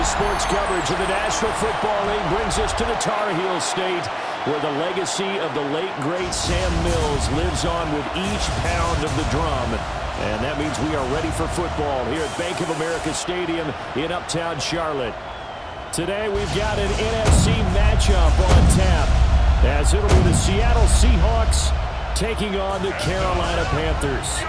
EA Sports coverage of the National Football League brings us to the Tar Heel State, where the legacy of the late, great Sam Mills lives on with each pound of the drum. And that means we are ready for football here at Bank of America Stadium in Uptown Charlotte. Today we've got an NFC matchup on tap, as it'll be the Seattle Seahawks taking on the Carolina Panthers.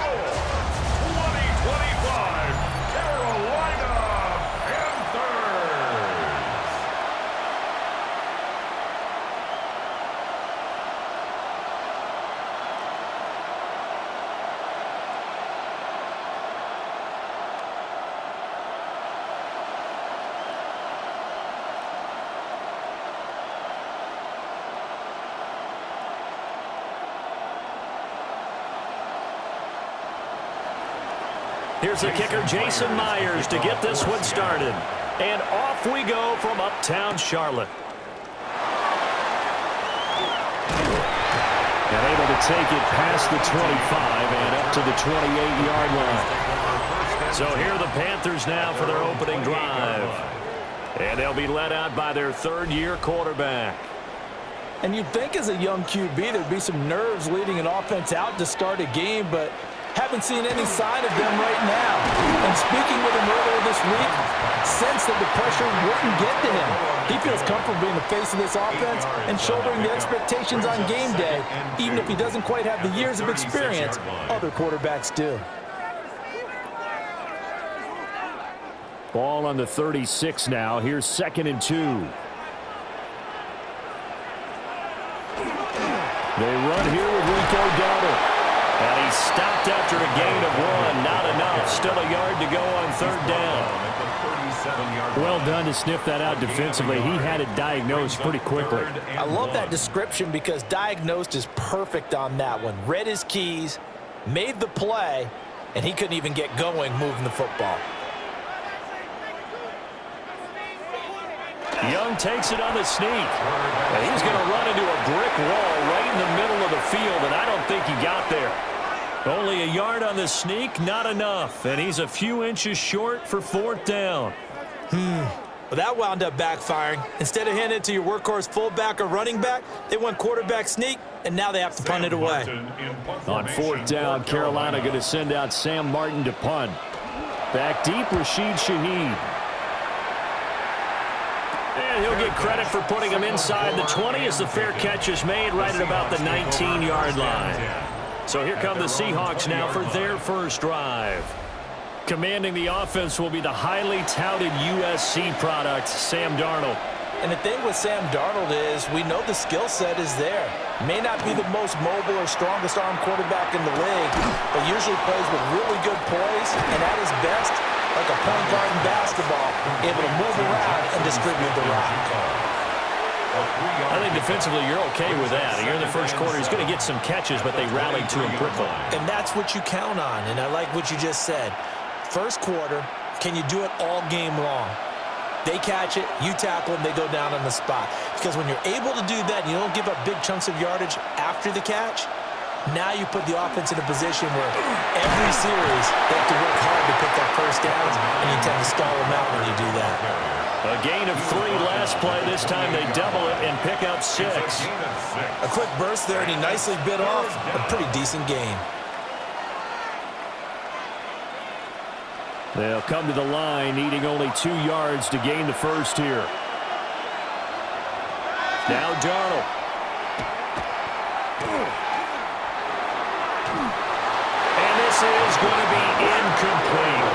Here's the kicker, Jason Myers, to get this one started. And off we go from Uptown Charlotte. And able to take it past the 25 and up to the 28-yard line. So here are the Panthers now for their opening drive. And they'll be led out by their third-year quarterback. And you'd think as a young QB there'd be some nerves leading an offense out to start a game, but haven't seen any sign of them right now. And speaking with him earlier this week, sensed that the pressure wouldn't get to him. He feels comfortable being the face of this offense and shouldering the expectations on game day, even if he doesn't quite have the years of experience other quarterbacks do. Ball on the 36 now. Here's 2nd and 2. They run here with Rico Dowdle. And he's stopped after a gain of 1. Not enough. Still a yard to go on 3rd down. Well done to sniff that out defensively. He had it diagnosed pretty quickly. I love that description because diagnosed is perfect on that one. Read his keys, made the play, and he couldn't even get going moving the football. Young takes it on the sneak. And he's going to run into a brick wall right in the middle of the field, and I don't think he got there. Only a yard on the sneak, not enough. And he's a few inches short for 4th down. Well, that wound up backfiring. Instead of handing it to your workhorse fullback or running back, they went quarterback sneak, and now they have to punt it away. On 4th down, Carolina going to send out Sam Martin to punt. Back deep, Rashid Shaheed. And he'll get credit for putting him inside the 20 as the fair catch is made right at about the 19-yard line. So here come the Seahawks now for their first drive. Commanding the offense will be the highly touted USC product, Sam Darnold. And the thing with Sam Darnold is we know the skill set is there. May not be the most mobile or strongest arm quarterback in the league, but usually plays with really good poise and at his best, like a point guard in basketball, able to move around and distribute the rock. I think defensively you're okay with that. Here in the first quarter, he's going to get some catches, but they rallied to him quickly. And that's what you count on, and I like what you just said. First quarter, can you do it all game long? They catch it, you tackle them, they go down on the spot. Because when you're able to do that and you don't give up big chunks of yardage after the catch, now you put the offense in a position where every series they have to work hard to pick up first downs, and you tend to stall them out when you do that. A gain of 3 last play. This time they double it and pick up 6. A quick burst there, and he nicely bit off a pretty decent gain. They'll come to the line, needing only 2 yards to gain the first here. Now Darnold. And this is going to be incomplete.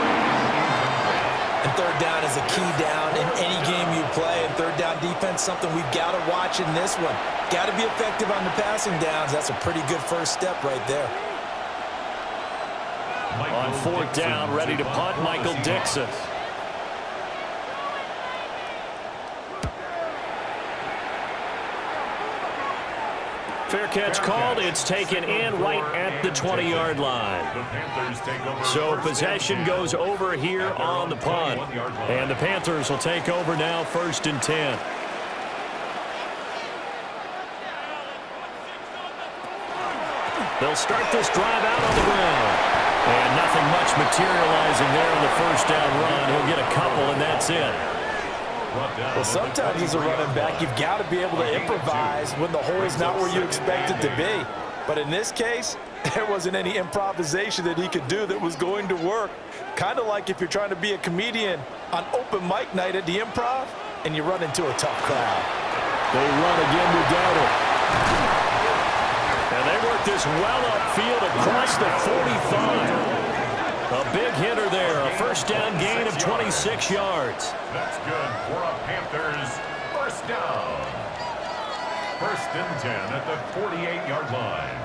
And 3rd down is a key down in any game you play. And 3rd down defense, something we've got to watch in this one. Got to be effective on the passing downs. That's a pretty good first step right there. On 4th down, ready to punt, Michael Dixon. Fair catch called. It's taken in right at the 20-yard line. So possession goes over here on the punt. And the Panthers will take over now, 1st and 10. They'll start this drive out on the ground. And nothing much materializing there on the first down run. He'll get a couple, and that's it. Well, sometimes as a running back, you've got to be able to improvise when the hole is not where you expect it to be. But in this case, there wasn't any improvisation that he could do that was going to work. Kind of like if you're trying to be a comedian on open mic night at the Improv and you run into a tough crowd. They run again with Dowdle. And they work this well upfield across the 45. A big hitter there, a first down gain of 26 yards. That's good for a Panthers first down. First and 10 at the 48-yard line.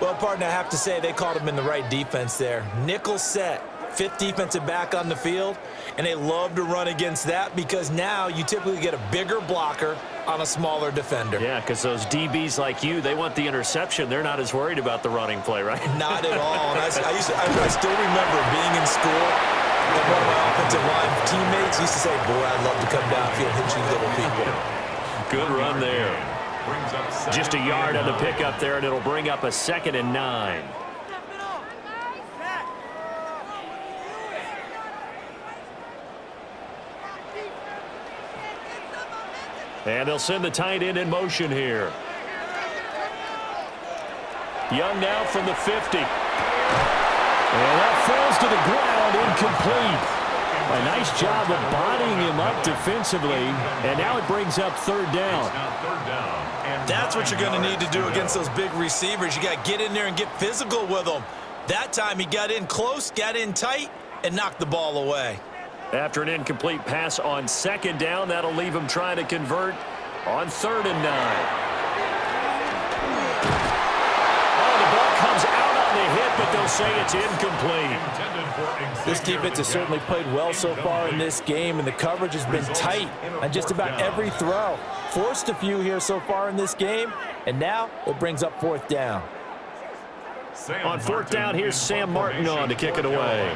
Well, partner, I have to say they called him in the right defense there. Nickel set, fifth defensive back on the field, and they love to run against that because now you typically get a bigger blocker on a smaller defender. Yeah, because those DBs like you, they want the interception. They're not as worried about the running play, right? Not at all. And I still remember being in school, and one of my offensive line teammates used to say, boy, I'd love to come downfield and hit you little people. Good run there. Just a yard on the pickup there, and it'll bring up a 2nd and 9. And they'll send the tight end in motion here. Young now from the 50. And that falls to the ground, incomplete. A nice job of bodying him up defensively, and now it brings up 3rd down. That's what you're going to need to do against those big receivers. You got to get in there and get physical with them. That time he got in close, got in tight, and knocked the ball away. After an incomplete pass on 2nd down, that'll leave him trying to convert on 3rd and 9. Oh, the ball comes out on the hit, but they'll say it's incomplete. This defense has certainly played well so far in this game, and the coverage has been tight on just about every throw. Forced a few here so far in this game, and now it brings up 4th down. On 4th down, here's Sam Martin on to kick it away.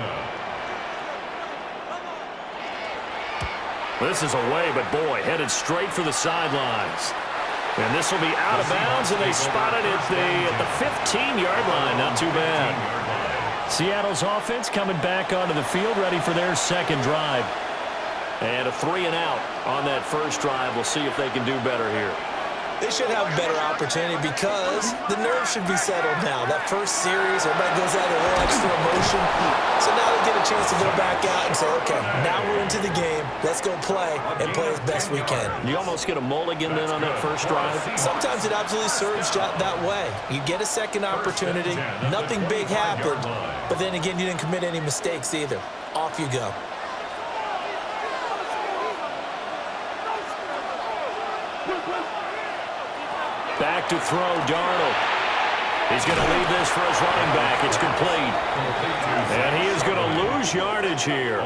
This is away, but boy, headed straight for the sidelines. And this will be out of bounds, and they spot it at the 15-yard line. Not too bad. Seattle's offense coming back onto the field, ready for their 2nd drive. And a 3-and-out on that first drive. We'll see if they can do better here. They should have a better opportunity because the nerves should be settled now. That first series, everybody goes out a little extra emotion. So now they get a chance to go back out and say, okay, now we're into the game. Let's go play and play as best we can. You almost get a mulligan then on that first drive? Sometimes it absolutely serves that way. You get a second opportunity. Nothing big happened. But then again, you didn't commit any mistakes either. Off you go. Back to throw, Darnold. He's going to leave this for his running back. It's complete. And he is going to lose yardage here.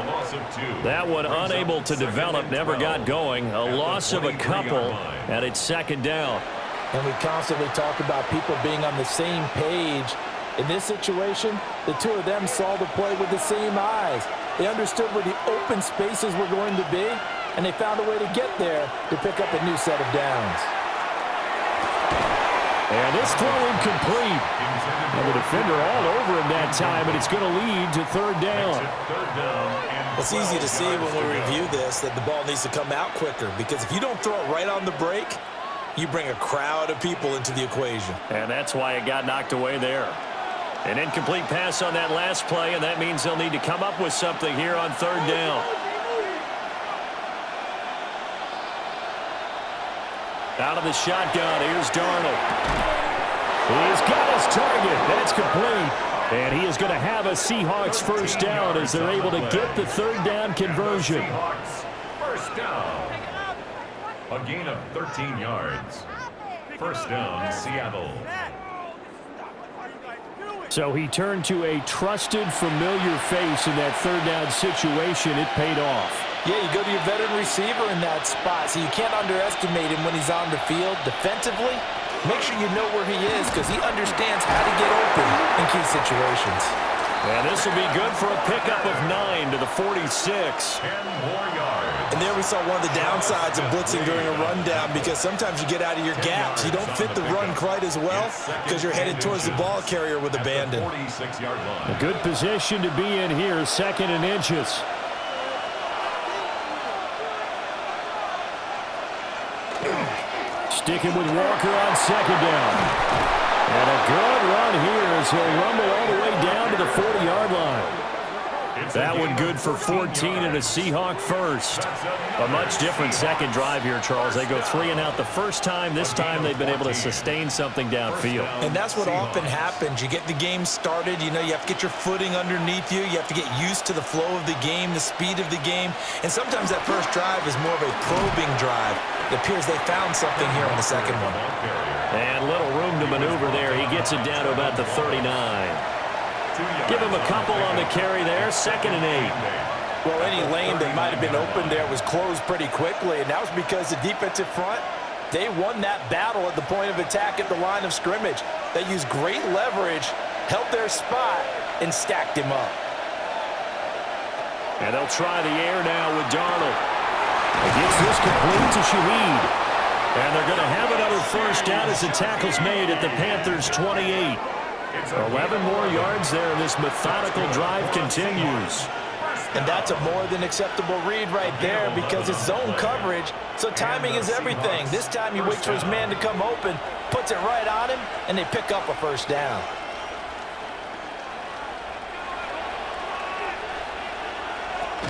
That one unable to develop, never got going. A loss of a couple, and it's 2nd down. And we constantly talk about people being on the same page. In this situation, the two of them saw the play with the same eyes. They understood where the open spaces were going to be, and they found a way to get there to pick up a new set of downs. And this throw incomplete. And the defender all over him that time, and it's going to lead to 3rd down. It's easy to see when we review this that the ball needs to come out quicker, because if you don't throw it right on the break, you bring a crowd of people into the equation. And that's why it got knocked away there. An incomplete pass on that last play, and that means they'll need to come up with something here on 3rd down. Out of the shotgun, here's Darnold. He's got his target. That's complete. And he is going to have a Seahawks first down as they're able to get the 3rd down conversion. Seahawks first down. A gain of 13 yards. First down, Seattle. So he turned to a trusted, familiar face in that 3rd down situation. It paid off. Yeah, you go to your veteran receiver in that spot, so you can't underestimate him when he's on the field. Defensively, make sure you know where he is because he understands how to get open in key situations. And this will be good for a pickup of 9 to the 46. 10 more yards. And there we saw one of the downsides of blitzing during a rundown because sometimes you get out of your gaps. You don't fit the run quite as well because you're headed towards the ball carrier with abandon. 46-yard line. A good position to be in here, 2nd and inches. Sticking with Walker on second down. And a good run here as he'll rumble all the way down to the 40-yard line. That one good for 14 and a Seahawk first. A much different second drive here, Charles. They go 3 and out the first time. This time they've been able to sustain something downfield. And that's what often happens. You get the game started. You know, you have to get your footing underneath you. You have to get used to the flow of the game, the speed of the game. And sometimes that first drive is more of a probing drive. It appears they found something here in the second one. And little room to maneuver there. He gets it down to about the 39. Give him a couple on the carry there. 2nd and 8. Well, any lane that might have been open there was closed pretty quickly, and that was because the defensive front, they won that battle at the point of attack at the line of scrimmage. They used great leverage, held their spot, and stacked him up. And they'll try the air now with Darnold. Gets this complete to Shaheed. And they're going to have another first down as the tackle's made at the Panthers' 28. 11 more yards there, and this methodical drive continues. And that's a more than acceptable read right there because it's zone coverage, so timing is everything. This time he waits for his man to come open, puts it right on him, and they pick up a first down.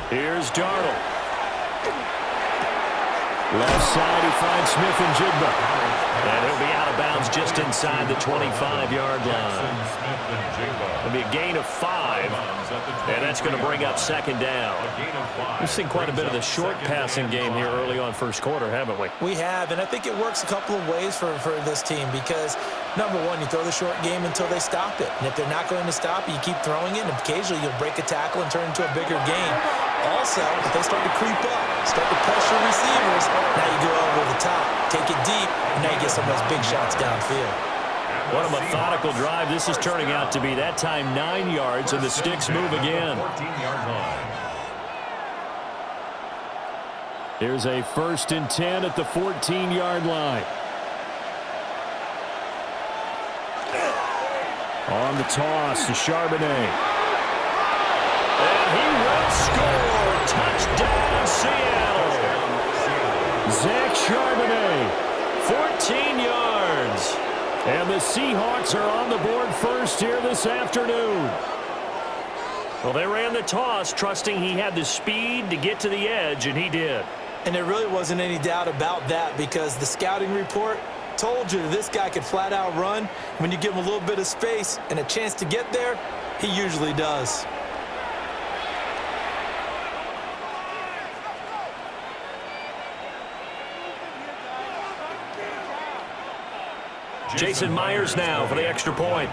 Here's Darnold. Left side, he finds Smith and Jigba. And he'll be out of bounds just inside the 25-yard line. It'll be a gain of 5, and that's going to bring up 2nd down. We've seen quite a bit of the short passing game here early on first quarter, haven't we? We have, and I think it works a couple of ways for this team because, number one, you throw the short game until they stop it. And if they're not going to stop it, you keep throwing it, and occasionally you'll break a tackle and turn it into a bigger game. Also, if they start to creep up, start to pressure receivers, now you go over the top, take it deep, and now you get some of those big shots downfield. What a methodical drive this is turning out to be. That time 9 yards, and the sticks move again. Here's a 1st and 10 at the 14-yard line. On the toss to Charbonnet. And he will score. Touchdown, Seattle. Zach Charbonnet, 14 yards. And the Seahawks are on the board first here this afternoon. Well, they ran the toss, trusting he had the speed to get to the edge, and he did. And there really wasn't any doubt about that because the scouting report told you this guy could flat out run. When you give him a little bit of space and a chance to get there, he usually does. Jason Myers now for the extra point.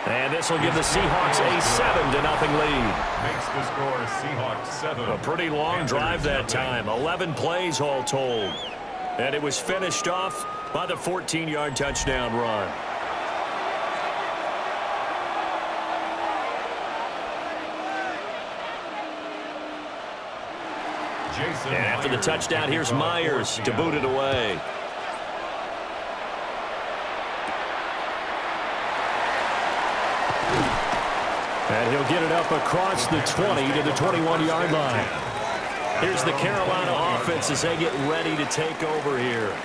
And this will give the Seahawks a 7-0 lead. Makes the score Seahawks 7. A pretty long drive that time. 11 plays all told. And it was finished off by the 14-yard touchdown run. And after the touchdown, here's Myers to boot it away. And he'll get it up across the 20 to the 21-yard line. Here's the Carolina offense as they get ready to take over here.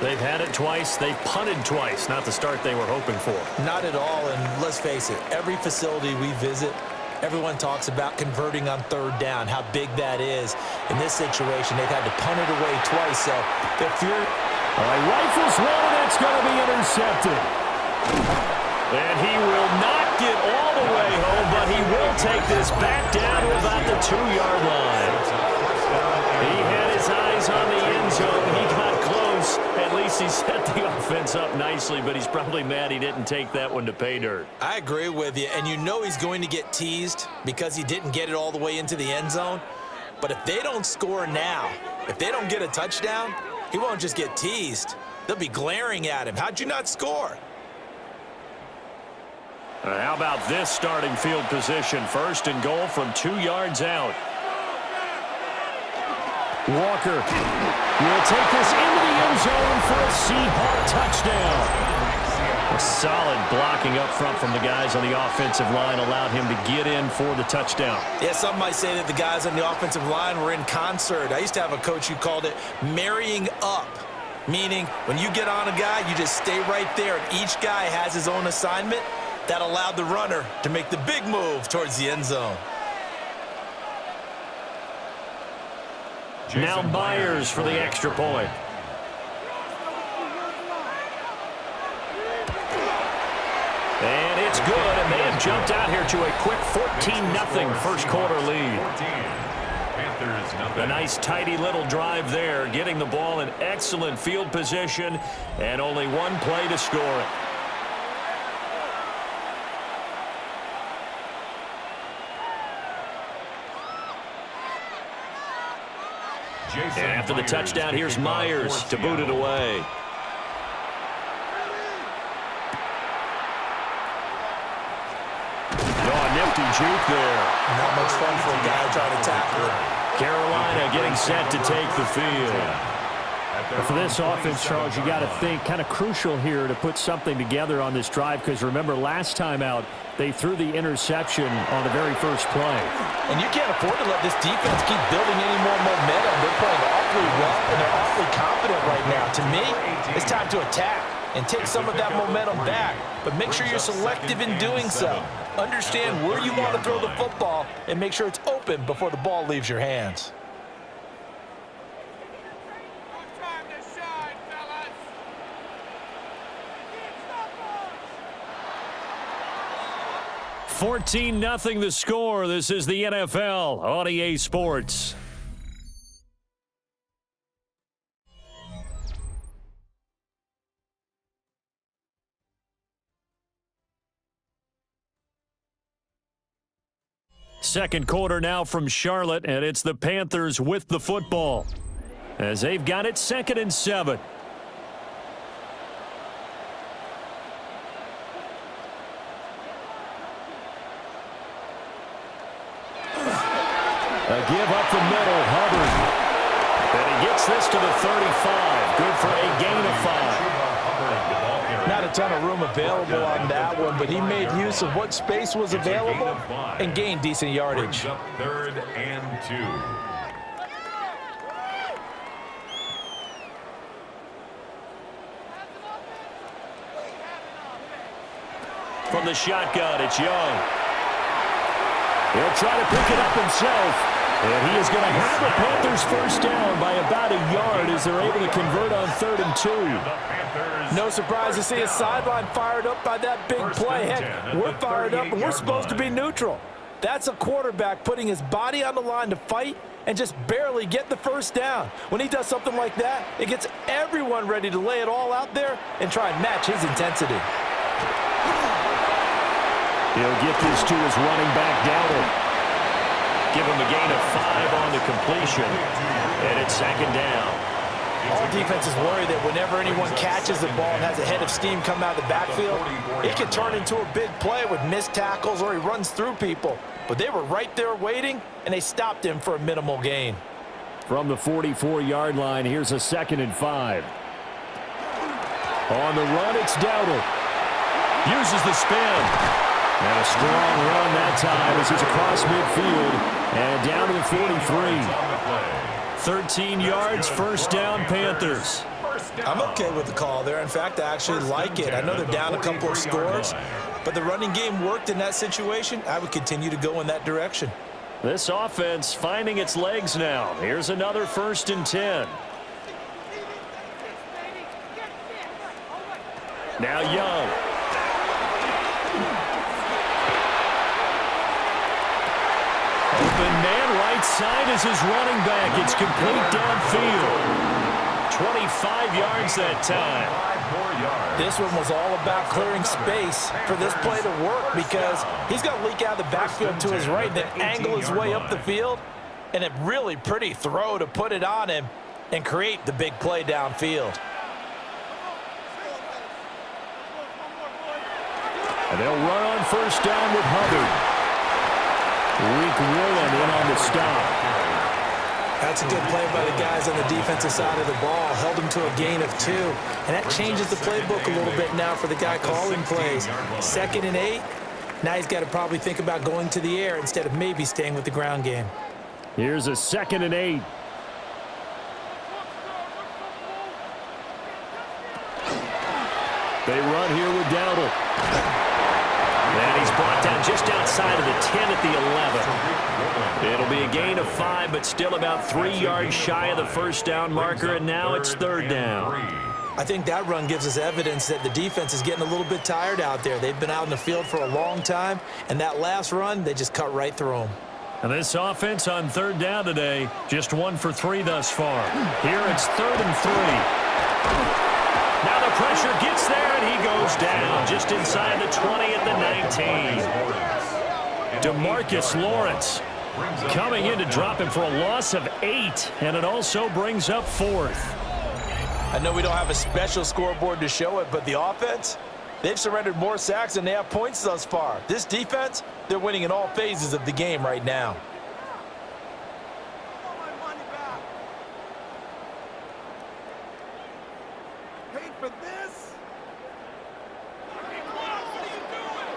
They've had it twice. They've punted twice. Not the start they were hoping for. Not at all, and let's face it, every facility we visit, everyone talks about converting on 3rd down, how big that is. In this situation, they've had to punt it away twice, so if you're... All right, rifles one, and it's going to be intercepted. And he will not get all the way home, but he will take this back down to about the 2-yard line. He had his eyes on the end zone. He got close. At least he set the offense up nicely, but he's probably mad he didn't take that one to pay dirt. I agree with you, and you know he's going to get teased because he didn't get it all the way into the end zone. But if they don't score now, if they don't get a touchdown, he won't just get teased. They'll be glaring at him. How'd you not score? How about this starting field position? 1st and goal from 2 yards out. Walker will take this into the end zone for a Seahawk touchdown. A solid blocking up front from the guys on the offensive line allowed him to get in for the touchdown. Yeah, some might say that the guys on the offensive line were in concert. I used to have a coach who called it marrying up, meaning when you get on a guy, you just stay right there, and each guy has his own assignment. That allowed the runner to make the big move towards the end zone. Now Myers for the extra point. And it's good, and they have jumped out here to a quick 14-0 first quarter lead. A nice, tidy little drive there, getting the ball in excellent field position, and only one play to score it. And after the touchdown, here's Myers to boot it away. Nifty juke there. Not much fun for a guy trying to tackle it. Carolina getting set to take the field. For this offense, Charles, you got to think kind of crucial here to put something together on this drive, because remember last time out they threw the interception on the very first play. And you can't afford to let this defense keep building any more momentum. They're playing awfully well, and they're awfully confident right now. To me, it's time to attack and take some of that momentum back, but make sure you're selective in doing so. Understand where you want to throw the football and make sure it's open before the ball leaves your hands. Time to shine, fellas. 14-0 the score. This is the NFL on EA Sports. Second quarter now from Charlotte, and it's the Panthers with the football as they've got it 2nd and 7. A give up the middle, Hubbard. And he gets this to the 35. Good for a gain of 5. Not a ton of room available on that one, but he made use of what space was available and gained decent yardage. 3rd and 2. From the shotgun, it's Young. He'll try to pick it up himself. And he is going to have the Panthers first down by about a yard as they're able to convert on 3rd and 2. No surprise to see his sideline fired up by that big play. Heck, we're fired up, and we're supposed to be neutral. That's a quarterback putting his body on the line to fight and just barely get the first down. When he does something like that, it gets everyone ready to lay it all out there and try and match his intensity. He'll get this to his running back, Dowdle. Give him a gain of 5 on the completion, and it's 2nd down. All defenses worry that whenever anyone catches the ball and has a head of steam come out of the backfield, it can turn into a big play with missed tackles or he runs through people. But they were right there waiting, and they stopped him for a minimal gain. From the 44-yard line, here's a 2nd and 5. On the run, it's Dowdle. Uses the spin. And a strong run that time as he's across midfield and down to the 43. 13 yards, first down, Panthers. I'm okay with the call there. In fact, I actually like it. I know they're down a couple of scores, but the running game worked in that situation. I would continue to go in that direction. This offense finding its legs now. Here's another 1st and 10. Now Young. Open man, right side is his running back. It's complete downfield. 25 yards that time. This one was all about clearing space for this play to work because he's going to leak out of the backfield to his right and then angle his way up the field. And a really pretty throw to put it on him and create the big play downfield. And they'll run on first down with Hubbard. Rick Woolen in on the stop. That's a good play by the guys on the defensive side of the ball. Held them to a gain of 2. And that changes the playbook a little bit now for the guy calling plays. 2nd and 8. Now he's got to probably think about going to the air instead of maybe staying with the ground game. Here's a 2nd and 8. They run here with Dowdle. And he's brought down just outside of the 10 at the 11. It'll be a gain of 5, but still about 3 yards shy of the first down marker, and now it's 3rd down. I think that run gives us evidence that the defense is getting a little bit tired out there. They've been out in the field for a long time, and that last run, they just cut right through them. And this offense on 3rd down today, just 1 for 3 thus far. Here it's 3rd and 3. Now the pressure gets there, and he goes down just inside the 20 at the 19. DeMarcus Lawrence coming in to drop him for a loss of 8, and it also brings up 4th. I know we don't have a special scoreboard to show it, but the offense, they've surrendered more sacks than they have points thus far. This defense, they're winning in all phases of the game right now. For this? What are you doing?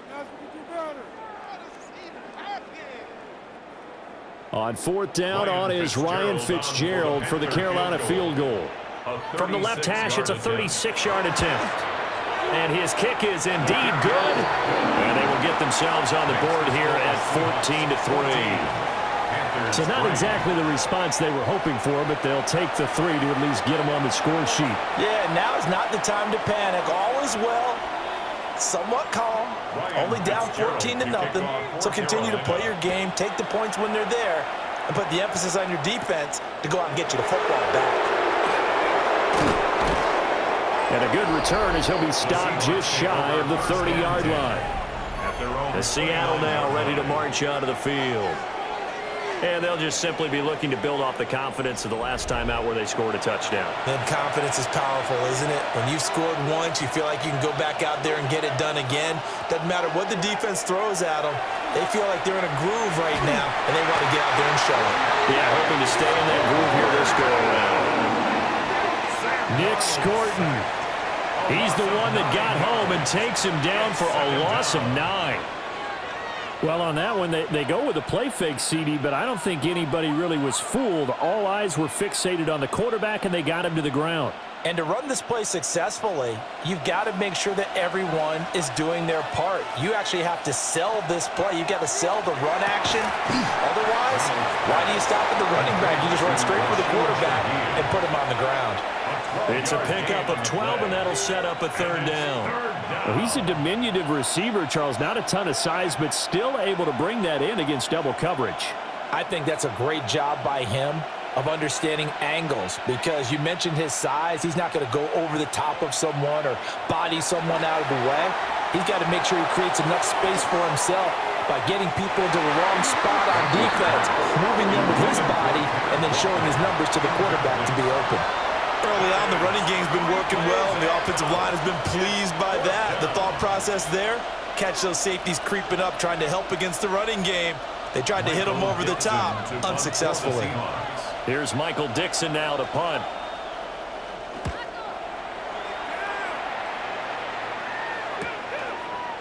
Guys, we can do better. How does this even happen? On 4th down on is Ryan Fitzgerald for the Carolina field goal. From the left hash, it's a 36-yard attempt. And his kick is indeed good. And they will get themselves on the board here at 14-3. So not exactly the response they were hoping for, but they'll take the 3 to at least get them on the score sheet. Yeah, now is not the time to panic. All is well, somewhat calm, only down 14-0. So continue to play your game, take the points when they're there, and put the emphasis on your defense to go out and get you the football back. And a good return as he'll be stopped just shy of the 30-yard line. The Seattle now ready to march out of the field. And they'll just simply be looking to build off the confidence of the last time out where they scored a touchdown. And confidence is powerful, isn't it? When you've scored once, you feel like you can go back out there and get it done again. Doesn't matter what the defense throws at them. They feel like they're in a groove right now, and they want to get out there and show it. Yeah, hoping to stay in that groove here this go-around. Nick Scorton. He's the one that got home and takes him down for a loss of 9. Well, on that one, they go with a play fake, CD, but I don't think anybody really was fooled. All eyes were fixated on the quarterback, and they got him to the ground. And to run this play successfully, you've got to make sure that everyone is doing their part. You actually have to sell this play. You've got to sell the run action. Otherwise, why do you stop at the running back? You just run straight for the quarterback and put him on the ground. It's a pickup of 12, and that'll set up a 3rd down. Well, he's a diminutive receiver, Charles. Not a ton of size, but still able to bring that in against double coverage. I think that's a great job by him of understanding angles, because you mentioned his size. He's not going to go over the top of someone or body someone out of the way. He's got to make sure he creates enough space for himself by getting people into the wrong spot on defense, moving them with his body, and then showing his numbers to the quarterback to be open. Early on, the running game's been working well, and the offensive line has been pleased by that. The thought process there, catch those safeties creeping up, trying to help against the running game. They tried to hit them over the top, unsuccessfully. Here's Michael Dixon now to punt.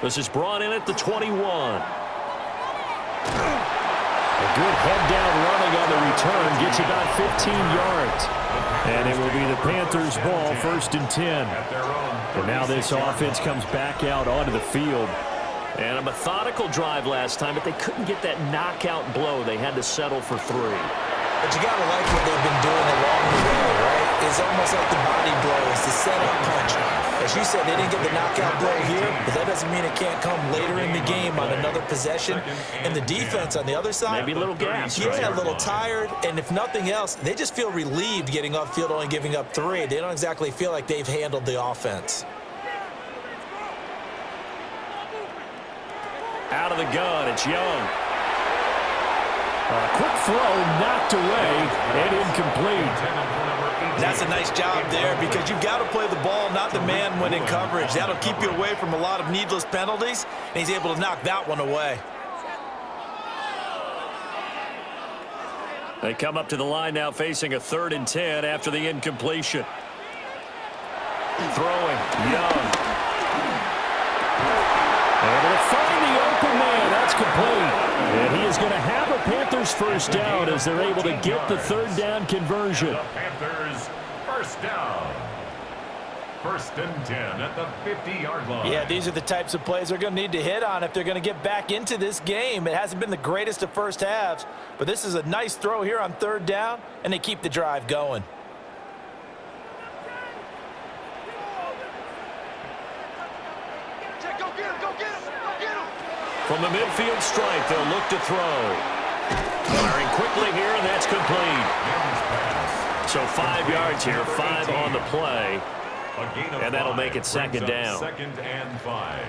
This is brought in at the 21. A good head-down running on the return gets about 15 yards. And it will be the Panthers' ball, 1st and 10. And now this offense comes back out onto the field. And a methodical drive last time, but they couldn't get that knockout blow. They had to settle for 3. But you got to like what they've been doing along the way, right? It's almost like the body blow. It's the setup punch. As you said, they didn't get the knockout blow here, but that doesn't mean it can't come later in the game on another possession. And the defense on the other side, maybe a little gas. Yeah, a little tired. And if nothing else, they just feel relieved getting upfield, only giving up 3. They don't exactly feel like they've handled the offense. Out of the gun, it's Young. A quick throw knocked away and incomplete. That's a nice job there, because you've got to play the ball, not the man when in coverage. That'll keep you away from a lot of needless penalties, and he's able to knock that one away. They come up to the line now facing a 3rd and 10 after the incompletion. Throwing, Young. Able to find the open man. That's complete. And he is going to have a Panthers first down as they're able to get the 3rd down conversion. The Panthers first down. 1st and 10 at the 50-yard line. Yeah, these are the types of plays they're going to need to hit on if they're going to get back into this game. It hasn't been the greatest of first halves, but this is a nice throw here on 3rd down, and they keep the drive going. Go get him, go get him, go get him. From the midfield stripe, they'll look to throw. Firing quickly here, and that's complete. So 5 yards here, 5 on the play. And that'll make it 2nd down. 2nd and 5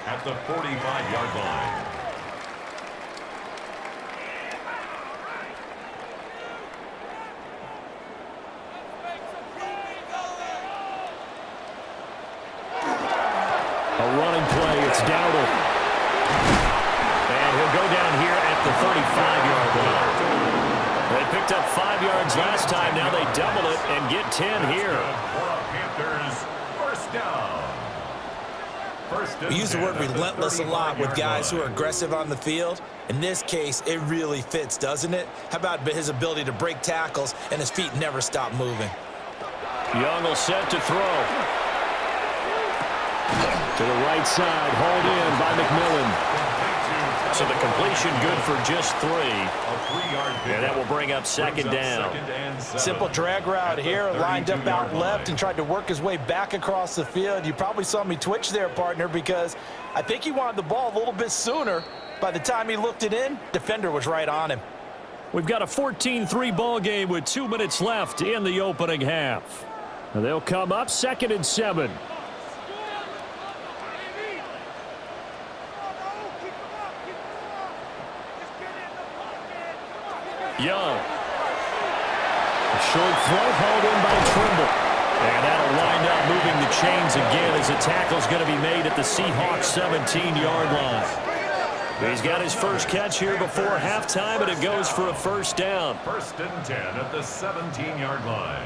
at the 45-yard line. A running play, it's Dowdle. And he'll go down here at the 35-yard line. They picked up 5 yards last time. Now they double it and get 10 here. Panthers first down. We use the word relentless a lot with guys who are aggressive on the field. In this case, it really fits, doesn't it? How about his ability to break tackles and his feet never stop moving? Young will set to throw. To the right side, hauled in by McMillan. So the completion good for just 3. And that will bring up 2nd down. Simple drag route here, lined up out left and tried to work his way back across the field. You probably saw me twitch there, partner, because I think he wanted the ball a little bit sooner. By the time he looked it in, defender was right on him. We've got a 14-3 ball game with 2 minutes left in the opening half. And they'll come up 2nd and 7. Young. A short throw hauled in by Trimble. And that'll wind up moving the chains again as the tackle's going to be made at the Seahawks 17-yard line. He's got his first catch here before halftime, and it goes for a first down. 1st and 10 at the 17-yard line.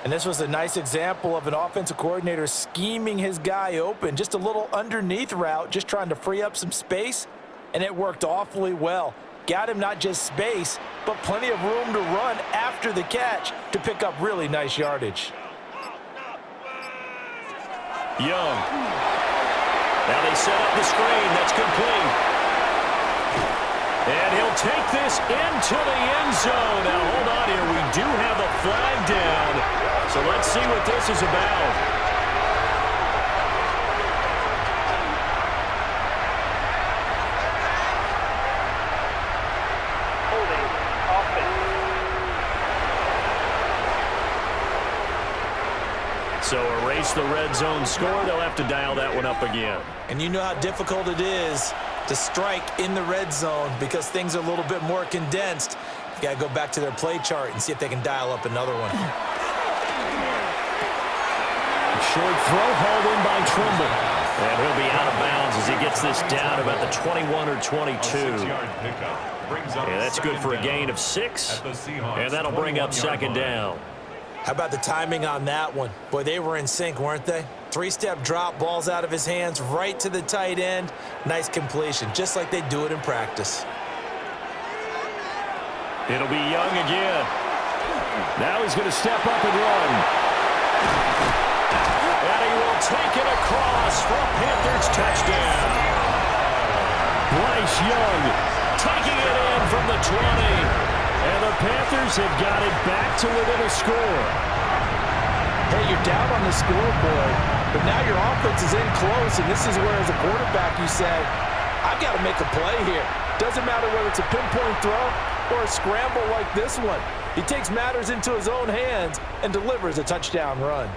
And this was a nice example of an offensive coordinator scheming his guy open. Just a little underneath route, just trying to free up some space, and it worked awfully well. Got him not just space, but plenty of room to run after the catch to pick up really nice yardage. Young. Now they set up the screen. That's complete. And he'll take this into the end zone. Now, hold on here. We do have a flag down. So let's see what this is about. So erase the red zone score. They'll have to dial that one up again. And you know how difficult it is to strike in the red zone because things are a little bit more condensed. You got to go back to their play chart and see if they can dial up another one. A short throw hauled in by Trimble. And he'll be out of bounds as he gets this down about the 21 or 22. And that's good for a gain of 6. And that'll bring up 2nd down. How about the timing on that one? Boy, they were in sync, weren't they? 3-step drop, balls out of his hands, right to the tight end. Nice completion, just like they do it in practice. It'll be Young again. Now he's going to step up and run. And he will take it across for a Panthers touchdown. Bryce Young taking it in from the 20. And the Panthers have got it back to within a score. Hey, you're down on the scoreboard, but now your offense is in close, and this is where, as a quarterback, you say, I've got to make a play here. Doesn't matter whether it's a pinpoint throw or a scramble like this one. He takes matters into his own hands and delivers a touchdown run.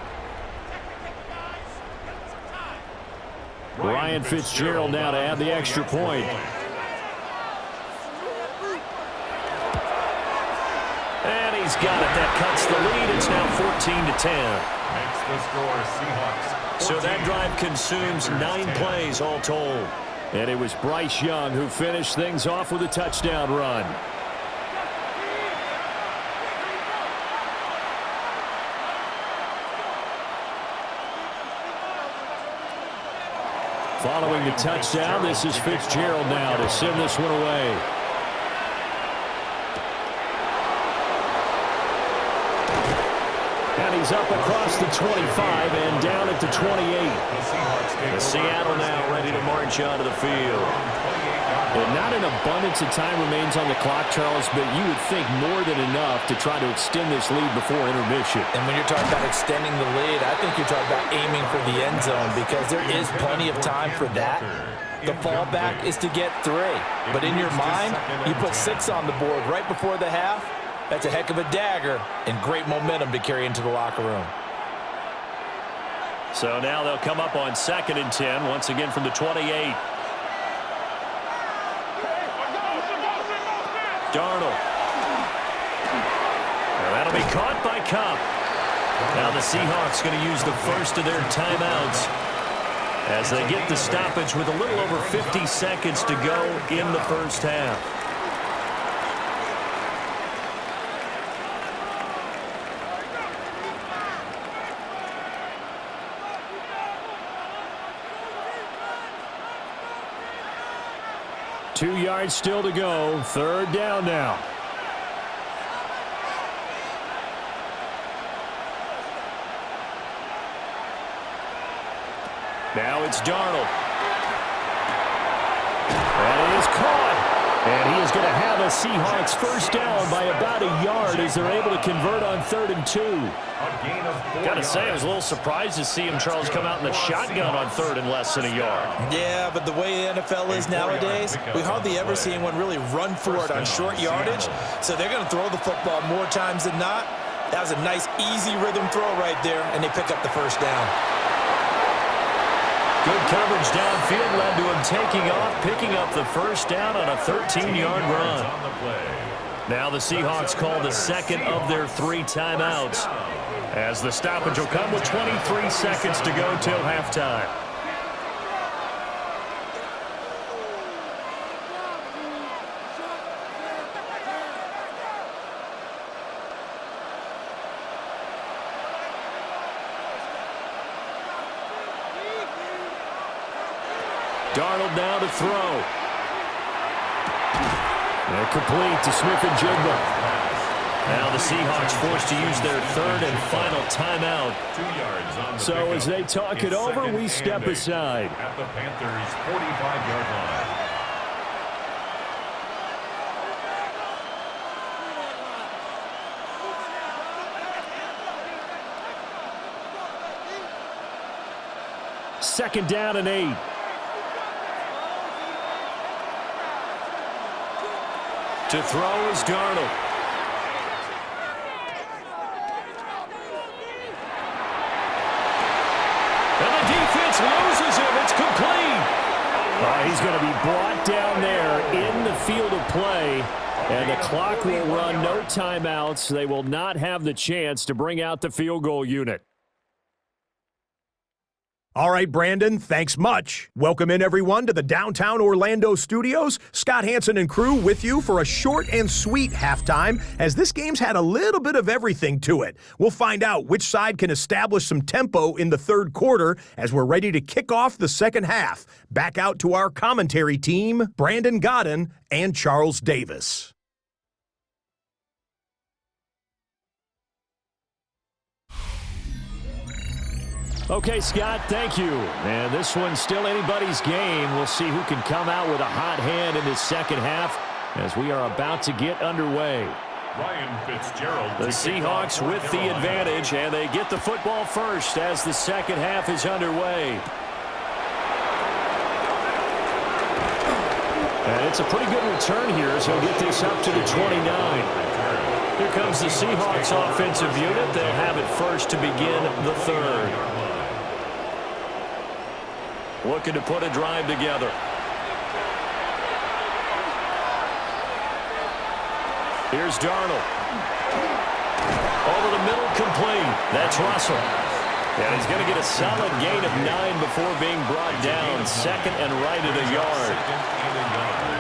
Ryan Fitzgerald now to add the extra point. And he's got it. That cuts the lead. It's now 14-10. Makes the score Seahawks. So that drive consumes 9 plays all told. And it was Bryce Young who finished things off with a touchdown run. Following the touchdown, this is Fitzgerald now to send this one away. And he's up across the 25 and down at the 28. Seattle now ready to march onto the field. And not an abundance of time remains on the clock, Charles, but you would think more than enough to try to extend this lead before intermission. And when you're talking about extending the lead, I think you're talking about aiming for the end zone because there is plenty of time for that. The fallback is to get 3. But in your mind, you put 6 on the board right before the half. That's a heck of a dagger and great momentum to carry into the locker room. So now they'll come up on 2nd and 10, once again from the 28. Darnold. Well, that'll be caught by Cup. Now the Seahawks going to use the first of their timeouts as they get the stoppage with a little over 50 seconds to go in the first half. Two yards still to go. 3rd down now. Now it's Darnold. And it is caught. And he is going to have a Seahawks first down by about a yard as they're able to convert on 3rd and 2. Got to say, I was a little surprised to see him, Charles, come out in the shotgun on 3rd and less than a yard. Yeah, but the way the NFL is nowadays, we hardly ever see anyone really run for it on short yardage. So they're going to throw the football more times than not. That was a nice, easy rhythm throw right there, and they pick up the first down. Good coverage downfield led to him taking off, picking up the first down on a 13-yard run. Now the Seahawks call the second of their 3 timeouts, as the stoppage will come with 23 seconds to go till halftime. Darnold now to throw. And complete to Smith-Njigba. Now the Seahawks forced to use their 3rd and final timeout. 2 yards on the So as they talk it over, we step aside. At the Panthers' 45-yard line. Second down and 8. To throw is Darnold. And the defense loses him. It's complete. He's going to be brought down there in the field of play. And the clock will run, no timeouts. They will not have the chance to bring out the field goal unit. All right, Brandon, thanks much. Welcome in, everyone, to the downtown Orlando studios. Scott Hansen and crew with you for a short and sweet halftime, as this game's had a little bit of everything to it. We'll find out which side can establish some tempo in the 3rd quarter as we're ready to kick off the 2nd half. Back out to our commentary team, Brandon Godden and Charles Davis. Okay, Scott, thank you. And this one's still anybody's game. We'll see who can come out with a hot hand in this 2nd half as we are about to get underway. Ryan Fitzgerald. The Seahawks with the advantage, and they get the football first as the 2nd half is underway. And it's a pretty good return here, so he'll get this up to the 29. Here comes the Seahawks offensive unit. They'll have it first to begin the 3rd. Looking to put a drive together. Here's Darnold. Over the middle, complete. That's Russell. And he's going to get a solid gain of 9 before being brought down. 2nd and right at a yard.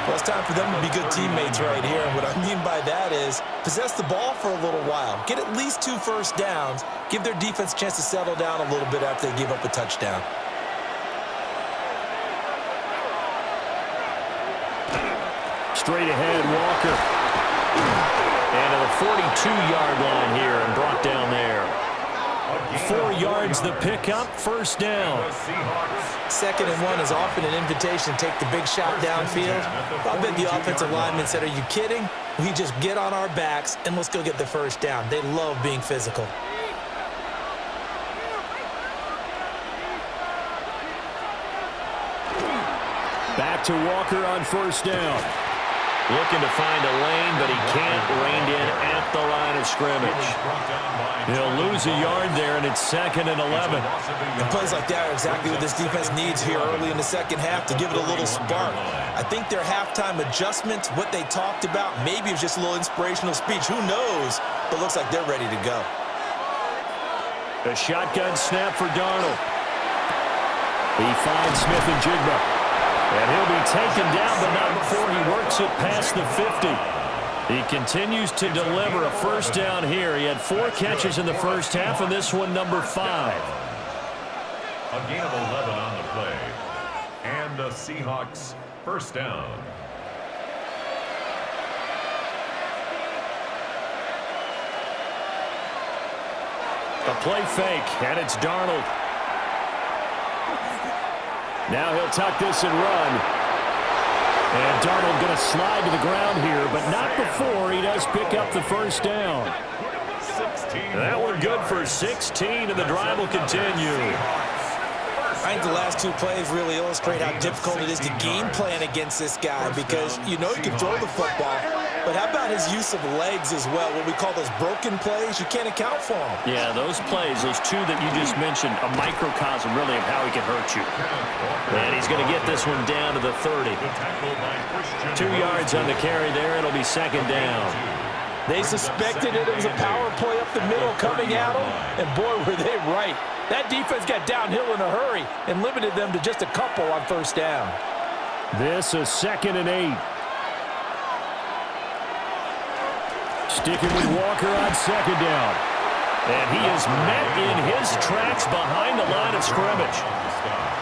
Well, it's time for them to be good teammates right here. And what I mean by that is possess the ball for a little while. Get at least 2 first downs. Give their defense a chance to settle down a little bit after they give up a touchdown. Straight ahead, Walker. And to the 42-yard line here and brought down there. 4 yards the pickup, first down. 2nd and 1 is often an invitation to take the big shot downfield. I bet the offensive lineman said, are you kidding? We just get on our backs and let's go get the first down. They love being physical. Back to Walker on first down. Looking to find a lane, but he can't. Reined in at the line of scrimmage. He'll lose a yard there, and it's 2nd and 11. And plays like that are exactly what this defense needs here early in the second half to give it a little spark. I think their halftime adjustment, what they talked about, maybe it was just a little inspirational speech. Who knows? But looks like they're ready to go. A shotgun snap for Darnold. He finds Smith and Jigba. And he'll be taken down, but not before he works it past the 50. He continues to deliver a first down here. He had 4 catches in the first half, and this one number 5. A gain of 11 on the play. And the Seahawks first down. A play fake, and it's Darnold. Now he'll tuck this and run. And Darnold going to slide to the ground here, but not before he does pick up the first down. That one good for 16, and the drive will continue. I think the last 2 plays really illustrate how difficult it is to game plan against this guy because you know he can throw the football, but how about his use of legs as well, what we call those broken plays? You can't account for them. Yeah, those plays, those 2 that you just mentioned, a microcosm really of how he can hurt you. And he's going to get this one down to the 30. 2 yards on the carry there. It'll be 2nd down. They suspected it was a power play up the middle coming at them, and boy, were they right. That defense got downhill in a hurry and limited them to just a couple on first down. This is 2nd and 8. Sticking with Walker on 2nd down. And he is met in his tracks behind the line of scrimmage.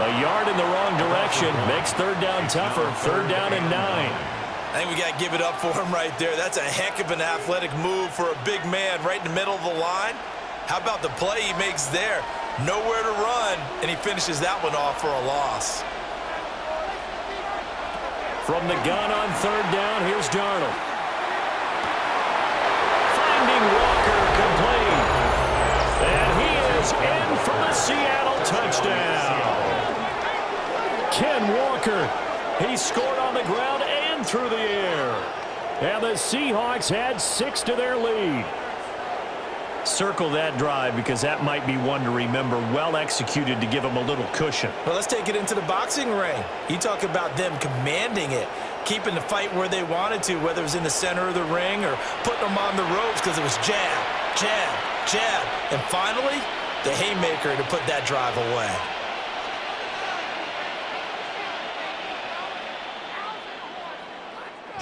A yard in the wrong direction makes 3rd down tougher. 3rd down and 9. I think we got to give it up for him right there. That's a heck of an athletic move for a big man right in the middle of the line. How about the play he makes there? Nowhere to run, and he finishes that one off for a loss. From the gun on 3rd down, here's Darnold. Finding Walker complete. And he is in for the Seattle touchdown. Ken Walker, he scored on the ground and through the air. And the Seahawks add 6 to their lead. Circle that drive because that might be one to remember. Well executed to give them a little cushion. Well, let's take it into the boxing ring. You talk about them commanding it, keeping the fight where they wanted to, whether it was in the center of the ring or putting them on the ropes because it was jab, jab, jab. And finally, the haymaker to put that drive away.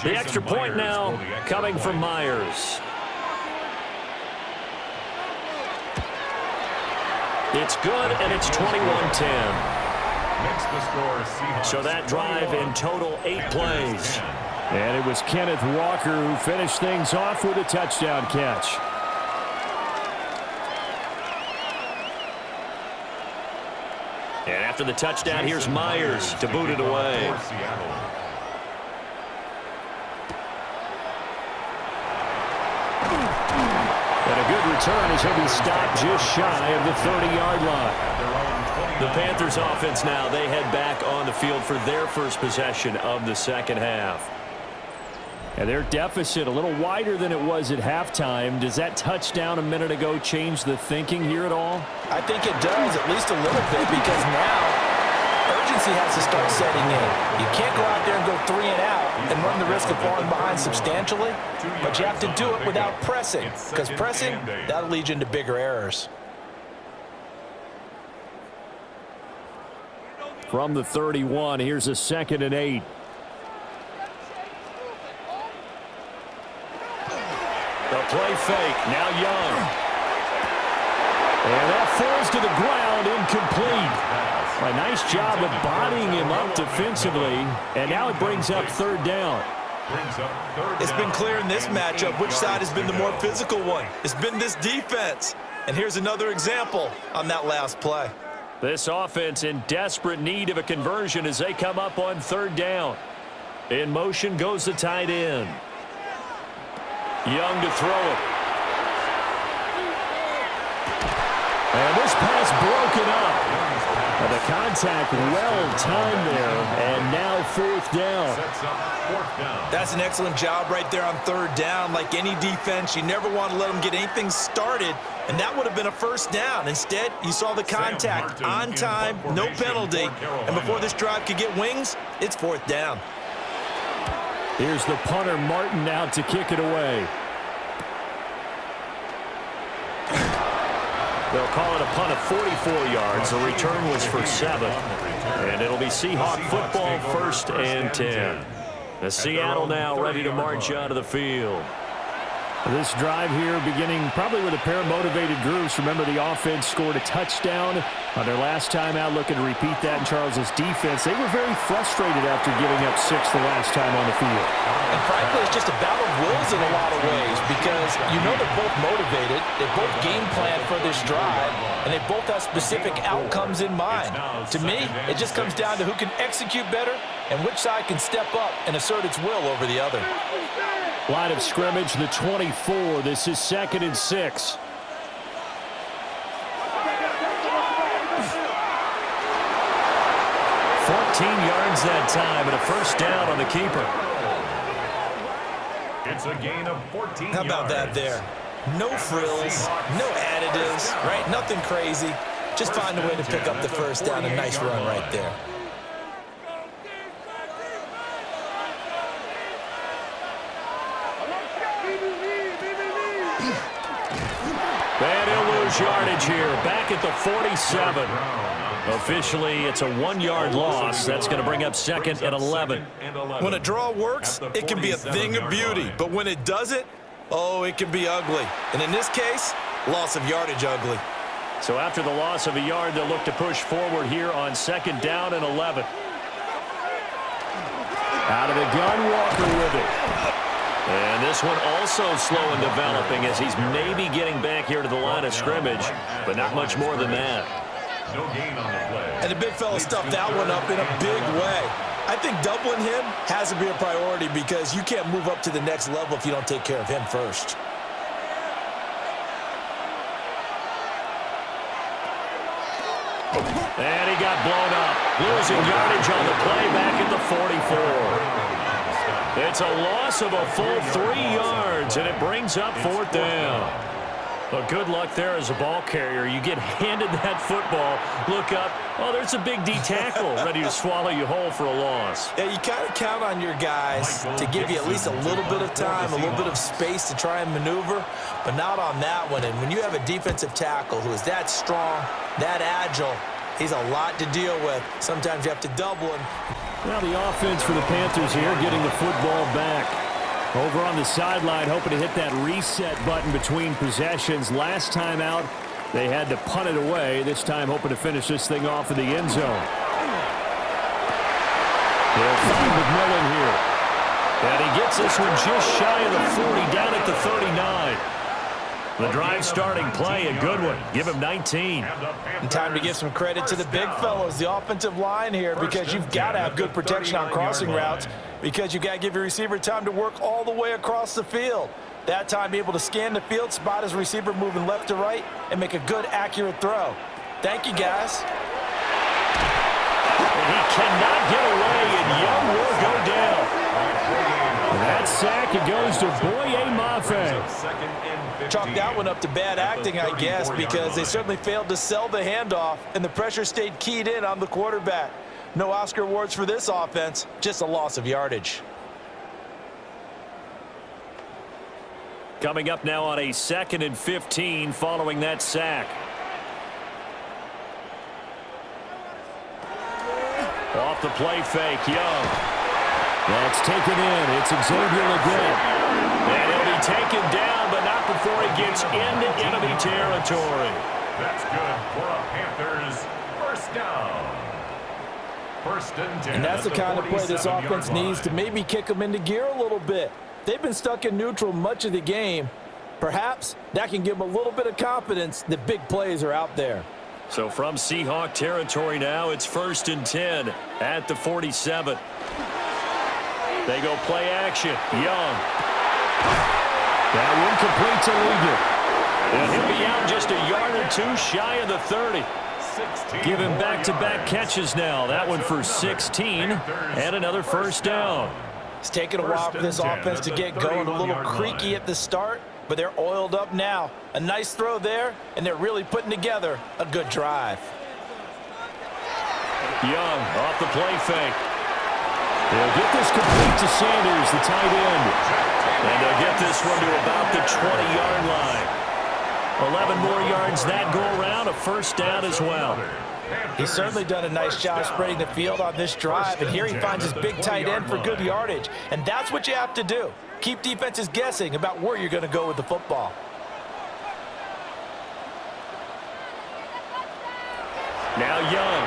The extra point now coming from Myers. It's good, and it's 21-10. So that drive in total 8 plays. And it was Kenneth Walker who finished things off with a touchdown catch. And after the touchdown, here's Myers to boot it away. And a good return as he'll be stopped just shy of the 30-yard line. The Panthers offense now, they head back on the field for their first possession of the second half. And their deficit a little wider than it was at halftime. Does that touchdown a minute ago change the thinking here at all? I think it does, at least a little bit, because now urgency has to start setting in. You can't go out there and go 3 and out and run the risk of falling behind substantially, but you have to do it without pressing, because pressing, that'll lead you into bigger errors. From the 31, here's a 2nd and 8. The play fake, now Young. And that falls to the ground, incomplete. A nice job of bodying him up defensively, and now it brings up 3rd down. Brings up third It's been down clear in this and matchup 8 which side has yards been the to more go. physical one. It's been this defense. And here's another example on that last play. This offense in desperate need of a conversion as they come up on third down. In motion goes the tight end. Young to throw it. And this pass broken up. And the contact well-timed there, and now fourth down. Sets up fourth down. That's an excellent job right there on third down. Like any defense, you never want to let them get anything started, and that would have been a first down. Instead, you saw the contact on time, no penalty, and before this drive could get wings, it's fourth down. Here's the punter, Martin, out to kick it away. They'll call it a punt of 44 yards. The return was for 7. And it'll be Seahawk football, 1st and 10. The Seattle now ready to march out of the field. This drive here beginning probably with a pair of motivated groups. Remember, the offense scored a touchdown on their last time out, looking to repeat that in Charles's defense. They were very frustrated after giving up 6 the last time on the field. And frankly, it's just a battle of wills in a lot of ways because you know they're both motivated, they both game plan for this drive, and they both have specific outcomes in mind. To me, it just comes down to who can execute better and which side can step up and assert its will over the other. Line of scrimmage, the 24. This is 2nd and 6. Yards that time and a first down on the keeper. It's a gain of 14 How about that there? No frills, no additives, right? Nothing crazy. Just find a way to pick up the first down. A nice run right there. And he'll lose yardage here. Back at the 47. Officially, it's a 1-yard loss. That's going to bring up 2nd and 11. When a draw works, it can be a thing of beauty. But when it doesn't, oh, it can be ugly. And in this case, loss of yardage ugly. So after the loss of a yard, they'll look to push forward here on 2nd down and 11. Out of the gun, Walker with it. And this one also slow in developing as he's maybe getting back here to the line of scrimmage, but not much more than that. No gain on the play. And the big fella stuffed that one up in a big way. I think doubling him has to be a priority because you can't move up to the next level if you don't take care of him first. And he got blown up. Losing yardage on the play back at the 44. It's a loss of a full 3 yards, and it brings up 4th down. Well, good luck there as a ball carrier. You get handed that football, look up, oh, there's a big D tackle ready to swallow you whole for a loss. Yeah, you kind of count on your guys to give you at least a little bit of time, a little bit of space to try and maneuver, but not on that one. And when you have a defensive tackle who is that strong, that agile, he's a lot to deal with. Sometimes you have to double him. Now the offense for the Panthers here getting the football back. Over on the sideline, hoping to hit that reset button between possessions. Last time out, they had to punt it away. This time, hoping to finish this thing off in the end zone. They'll find McMillan here. And he gets this one just shy of the 40, down at the 39. The drive starting play, a good one. Give him 19. And time to give some credit to the big fellows, the offensive line here, because you've got to have good protection on crossing routes, because you've got to give your receiver time to work all the way across the field. That time, be able to scan the field, spot his receiver moving left to right, and make a good, accurate throw. Thank you, guys. And he cannot get away, and Young will go down. That sack, it goes to Boye Mafe. Chalk that one up to bad acting, I guess, because they certainly failed to sell the handoff, and the pressure stayed keyed in on the quarterback. No Oscar awards for this offense, just a loss of yardage. Coming up now on a 2nd and 15 following that sack. Off the play fake, Young. That's taken in. It's Xavier again. And he'll be taken down, but not before he gets into enemy territory. That's good for a Panthers first down. First and 10. And that's the kind of play this 47-yard offense needs to maybe kick them into gear a little bit. They've been stuck in neutral much of the game. Perhaps that can give them a little bit of confidence that big plays are out there. So from Seahawk territory now, it's first and 10 at the 47. They go play action. Young. That one complete to Legal. And he'll be out just a yard or two shy of the 30. Give him back-to-back catches now. That one for 16 and another first down. It's taken a while for this offense to get going, a little creaky at the start, but they're oiled up now. A nice throw there, and they're really putting together a good drive. Young off the play fake. They'll get this complete to Sanders, the tight end. And they'll get this one to about the 20-yard line. 11 more yards that go around, a first down as well. He's certainly done a nice job spreading the field on this drive, and here he finds his big tight end for good yardage. And that's what you have to do. Keep defenses guessing about where you're going to go with the football. Now Young.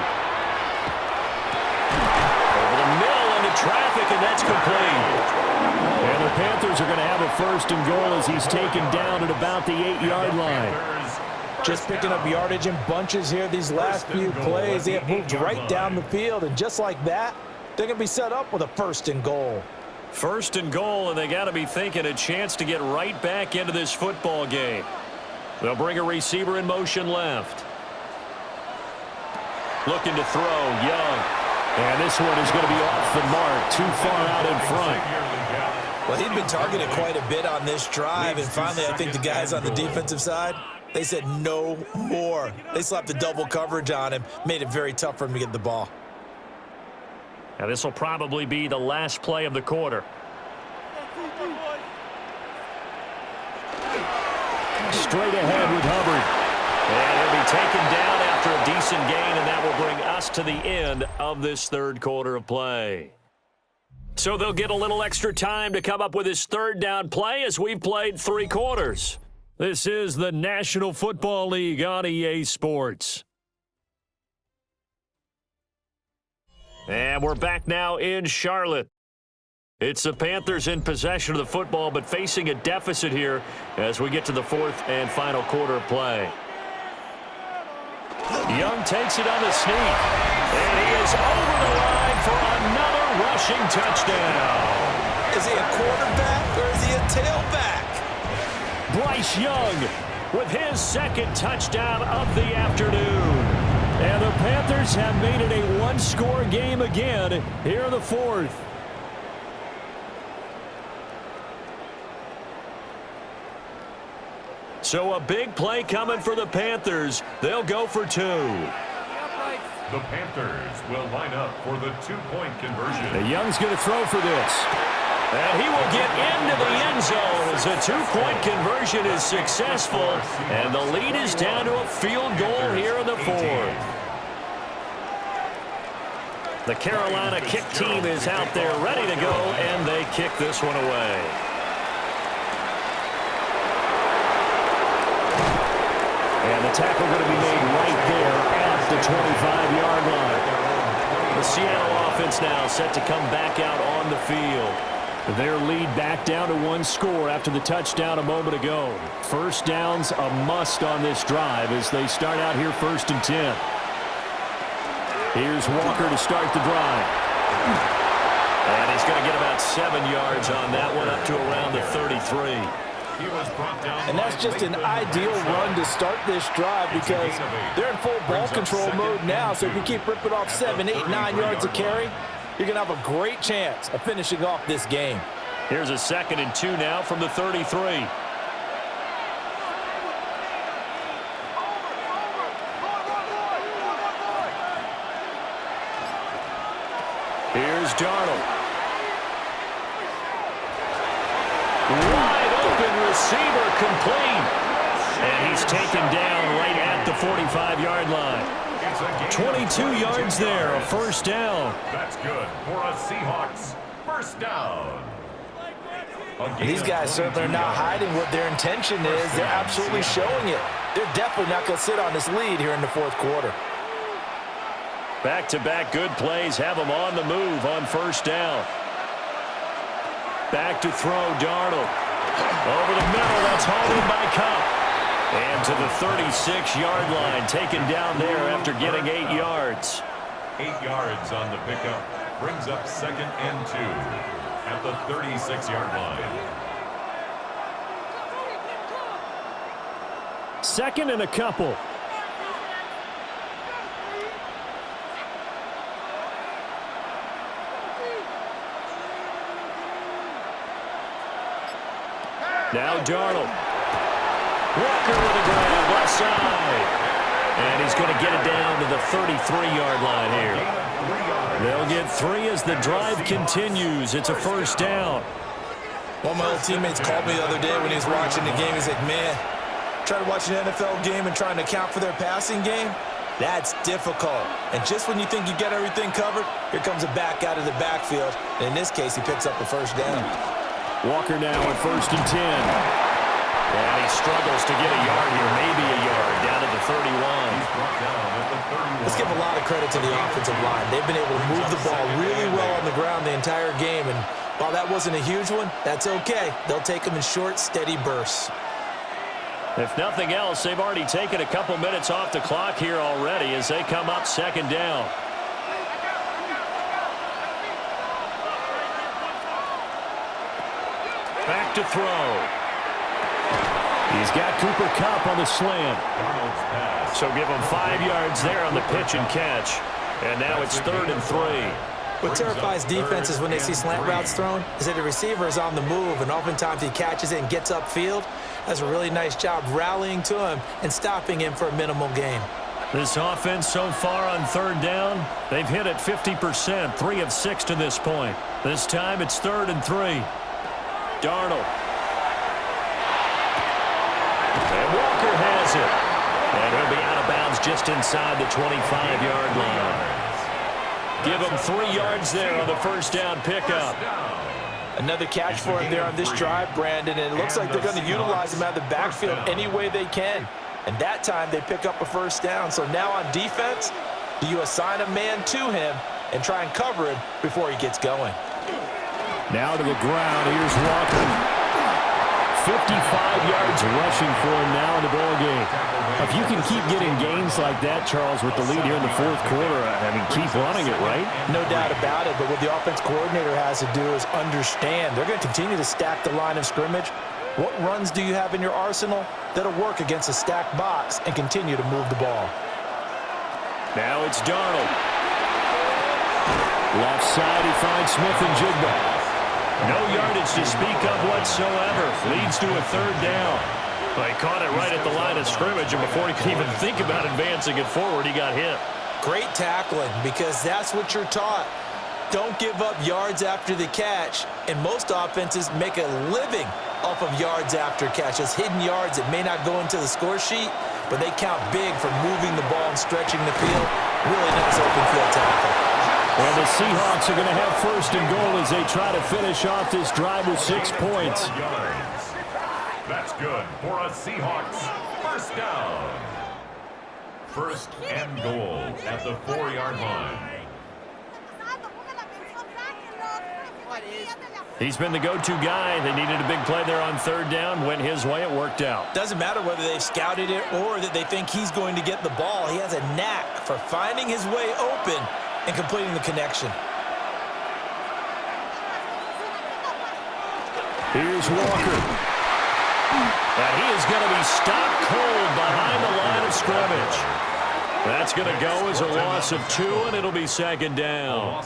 Over the middle into traffic, and that's complete. And the Panthers are going to have a first and goal as he's taken down at about the 8-yard line. Just picking up yardage in bunches here these last few plays. They have moved right down the field, and just like that, they're going to be set up with a first and goal. First and goal, and they got to be thinking a chance to get right back into this football game. They'll bring a receiver in motion left. Looking to throw, Young. And this one is going to be off the mark, too far out in front. Well, he'd been targeted quite a bit on this drive, and finally I think the guys on the defensive side, they said no more. They slapped the double coverage on him, made it very tough for him to get the ball. Now this will probably be the last play of the quarter. Straight ahead with Hubbard. And he'll be taken down after a decent gain, and that will bring us to the end of this third quarter of play. So they'll get a little extra time to come up with his third down play as we've played 3 quarters. This is the National Football League on EA Sports. And we're back now in Charlotte. It's the Panthers in possession of the football, but facing a deficit here as we get to the fourth and final quarter of play. Young takes it on the sneak, and he is over the line for another rushing touchdown. Is he a quarterback or is he a tailback? Bryce Young with his second touchdown of the afternoon. And the Panthers have made it a one-score game again here in the fourth. So a big play coming for the Panthers. They'll go for 2. The Panthers will line up for the 2-point conversion. And Young's going to throw for this. And he will get into the end zone as a 2-point conversion is successful. And the lead is down to a field goal here in the fourth. The Carolina kick team is out there ready to go, and they kick this one away. And the tackle going to be made right there at the 25-yard line. The Seattle offense now set to come back out on the field. Their lead back down to 1 score after the touchdown a moment ago. First down's a must on this drive as they start out here first and 10. Here's Walker to start the drive. And he's going to get about 7 yards on that one up to around the 33. And that's just an ideal run to start this drive because they're in full ball control mode now. So if you keep ripping off 7, 8, 9 yards of carry, you're going to have a great chance of finishing off this game. Here's a 2nd and 2 now from the 33. Here's Darnold. Wide open receiver complete. And he's taken down right at the 45-yard line. 22 yards there, a first down. That's good for a Seahawks first down. These guys certainly are not hiding what their intention is. They're absolutely showing it. They're definitely not going to sit on this lead here in the fourth quarter. Back-to-back good plays have them on the move on first down. Back to throw, Darnold. Over the middle, that's hauled in by Cup. And to the 36-yard line, taken down there after getting 8 yards. 8 yards on the pickup. Brings up 2nd and 2 at the 36-yard line. 2nd and a couple. Now Darnold. Walker with the grab, left side. And he's going to get it down to the 33-yard line here. They'll get 3 as the drive continues. It's a first down. One of my old teammates called me the other day when he was watching the game. He's like, man, trying to watch an NFL game and trying to account for their passing game, that's difficult. And just when you think you get everything covered, here comes a back out of the backfield. And in this case, he picks up a first down. Walker now at 1st and 10. And he struggles to get a yard here, maybe a yard, down to the 31. Let's give a lot of credit to the offensive line. They've been able to move the ball really well on the ground the entire game. And while that wasn't a huge one, that's okay. They'll take them in short, steady bursts. If nothing else, they've already taken a couple minutes off the clock here already as they come up 2nd down. Back to throw. He's got Cooper Kupp on the slant. So give him 5 yards there on the pitch and catch. And now it's 3rd and 3. What terrifies defenses when they see slant routes thrown is that the receiver is on the move, and oftentimes he catches it and gets upfield. Does a really nice job rallying to him and stopping him for a minimal gain. This offense so far on 3rd down, they've hit it 50%, 3 of 6 to this point. This time it's 3rd and 3. Darnold. And Walker has it. And he'll be out of bounds just inside the 25-yard line. Give him 3 yards there on the first down pickup. Another catch for him there on this drive, Brandon, and it looks like they're going to utilize him out of the backfield any way they can. And that time they pick up a first down. So now on defense, do you assign a man to him and try and cover him before he gets going? Now to the ground. Here's Walker. 55 yards rushing for him now in the ball game. If you can keep getting gains like that, Charles, with the lead here in the 4th quarter, I mean, keep running it, right? No doubt about it, but what the offense coordinator has to do is understand. They're going to continue to stack the line of scrimmage. What runs do you have in your arsenal that'll work against a stacked box and continue to move the ball? Now it's Darnold. Left side, he finds Smith and Jigba. No yardage to speak of whatsoever. Leads to a 3rd down. Well, he caught it right at the line of scrimmage, and before he could even think about advancing it forward, he got hit. Great tackling, because that's what you're taught. Don't give up yards after the catch, and most offenses make a living off of yards after catches. Hidden yards that may not go into the score sheet, but they count big for moving the ball and stretching the field. Really nice open field tackle. Well, the Seahawks are going to have 1st and goal as they try to finish off this drive with 6 points. That's good for a Seahawks first down. 1st and goal at the 4-yard line. He's been the go-to guy. They needed a big play there on 3rd down. Went his way. It worked out. Doesn't matter whether they've scouted it or that they think he's going to get the ball. He has a knack for finding his way open and completing the connection. Here's Walker. And he is going to be stopped cold behind the line of scrimmage. That's going to go as a loss of 2, and it'll be 2nd down. I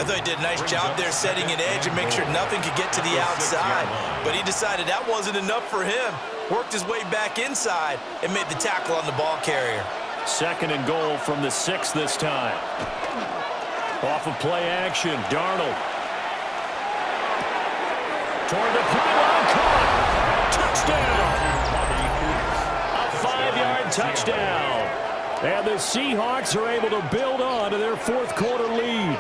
thought he did a nice job there setting an edge and make sure nothing could get to the outside. But he decided that wasn't enough for him. Worked his way back inside and made the tackle on the ball carrier. 2nd and goal from the 6 this time. Off of play action, Darnold. Toward the pylon, caught. Touchdown. A 5-yard touchdown. And the Seahawks are able to build on to their 4th quarter lead.